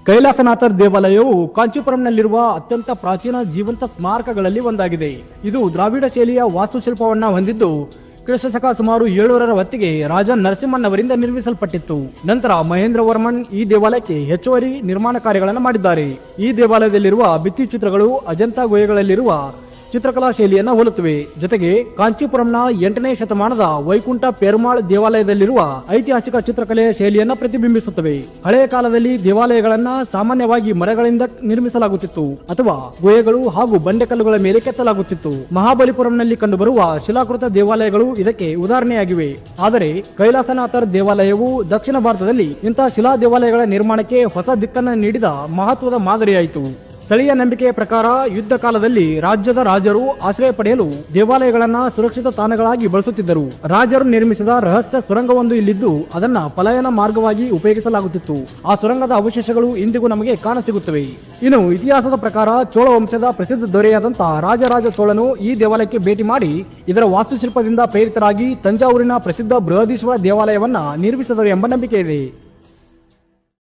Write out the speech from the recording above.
ಕೈಲಾಸನಾಥರ್ ದೇವಾಲಯವು ಕಾಂಚೀಪುರಂನಲ್ಲಿರುವ ಅತ್ಯಂತ ಪ್ರಾಚೀನ ಜೀವಂತ ಸ್ಮಾರಕಗಳಲ್ಲಿ ಒಂದಾಗಿದೆ. ಇದು ದ್ರಾವಿಡ ಶೈಲಿಯ ವಾಸ್ತುಶಿಲ್ಪವನ್ನ ಹೊಂದಿದ್ದು ಕ್ರಿಸ್ತಶಕ ಸುಮಾರು 700ರ ಹೊತ್ತಿಗೆ ರಾಜ ನರಸಿಂಹನವರಿಂದ ನಿರ್ಮಿಸಲ್ಪಟ್ಟಿತ್ತು. ನಂತರ ಮಹೇಂದ್ರ ವರ್ಮನ್ ಈ ದೇವಾಲಯಕ್ಕೆ ಹೆಚ್ಚುವರಿ ನಿರ್ಮಾಣ ಕಾರ್ಯಗಳನ್ನು ಮಾಡಿದ್ದಾರೆ. ಈ ದೇವಾಲಯದಲ್ಲಿರುವ ಭಿತ್ತಿ ಚಿತ್ರಗಳು ಅಜಂತಾ ಗುಹೆಗಳಲ್ಲಿರುವ ಚಿತ್ರಕಲಾ ಶೈಲಿಯನ್ನ ಹೋಲುತ್ತವೆ. ಜೊತೆಗೆ ಕಾಂಚೀಪುರಂನ 8ನೇ ಶತಮಾನದ ವೈಕುಂಠ ಪೆರುಮಾಳ್ ದೇವಾಲಯದಲ್ಲಿರುವ ಐತಿಹಾಸಿಕ ಚಿತ್ರಕಲೆಯ ಶೈಲಿಯನ್ನ ಪ್ರತಿಬಿಂಬಿಸುತ್ತವೆ. ಹಳೆಯ ಕಾಲದಲ್ಲಿ ದೇವಾಲಯಗಳನ್ನ ಸಾಮಾನ್ಯವಾಗಿ ಮರಗಳಿಂದ ನಿರ್ಮಿಸಲಾಗುತ್ತಿತ್ತು ಅಥವಾ ಗುಹೆಗಳು ಹಾಗೂ ಬಂಡೆಕಲ್ಲುಗಳ ಮೇಲೆ ಕೆತ್ತಲಾಗುತ್ತಿತ್ತು. ಮಹಾಬಲಿಪುರಂನಲ್ಲಿ ಕಂಡುಬರುವ ಶಿಲಾಕೃತ ದೇವಾಲಯಗಳು ಇದಕ್ಕೆ ಉದಾಹರಣೆಯಾಗಿವೆ. ಆದರೆ ಕೈಲಾಸನಾಥರ್ ದೇವಾಲಯವು ದಕ್ಷಿಣ ಭಾರತದಲ್ಲಿ ಇಂತಹ ಶಿಲಾ ದೇವಾಲಯಗಳ ನಿರ್ಮಾಣಕ್ಕೆ ಹೊಸ ದಿಕ್ಕನ್ನು ನೀಡಿದ ಮಹತ್ವದ ಮಾದರಿಯಾಯಿತು. ಸ್ಥಳೀಯ ನಂಬಿಕೆಯ ಪ್ರಕಾರ ಯುದ್ಧ ಕಾಲದಲ್ಲಿ ರಾಜ್ಯದ ರಾಜರು ಆಶ್ರಯ ಪಡೆಯಲು ದೇವಾಲಯಗಳನ್ನ ಸುರಕ್ಷಿತ ತಾಣಗಳಾಗಿ ಬಳಸುತ್ತಿದ್ದರು. ರಾಜರು ನಿರ್ಮಿಸಿದ ರಹಸ್ಯ ಸುರಂಗವೊಂದು ಇಲ್ಲಿದ್ದು ಅದನ್ನ ಪಲಾಯನ ಮಾರ್ಗವಾಗಿ ಉಪಯೋಗಿಸಲಾಗುತ್ತಿತ್ತು. ಆ ಸುರಂಗದ ಅವಶೇಷಗಳು ಇಂದಿಗೂ ನಮಗೆ ಕಾಣಸಿಗುತ್ತವೆ. ಇನ್ನು ಇತಿಹಾಸದ ಪ್ರಕಾರ ಚೋಳ ವಂಶದ ಪ್ರಸಿದ್ಧ ದೊರೆಯಾದಂತಹ ರಾಜರಾಜ ಚೋಳನು ಈ ದೇವಾಲಯಕ್ಕೆ ಭೇಟಿ ಮಾಡಿ ಇದರ ವಾಸ್ತುಶಿಲ್ಪದಿಂದ ಪ್ರೇರಿತರಾಗಿ ತಂಜಾವೂರಿನ ಪ್ರಸಿದ್ಧ ಬೃಹದೀಶ್ವರ ದೇವಾಲಯವನ್ನ ನಿರ್ಮಿಸಿದರು ಎಂಬ ನಂಬಿಕೆ ಇದೆ.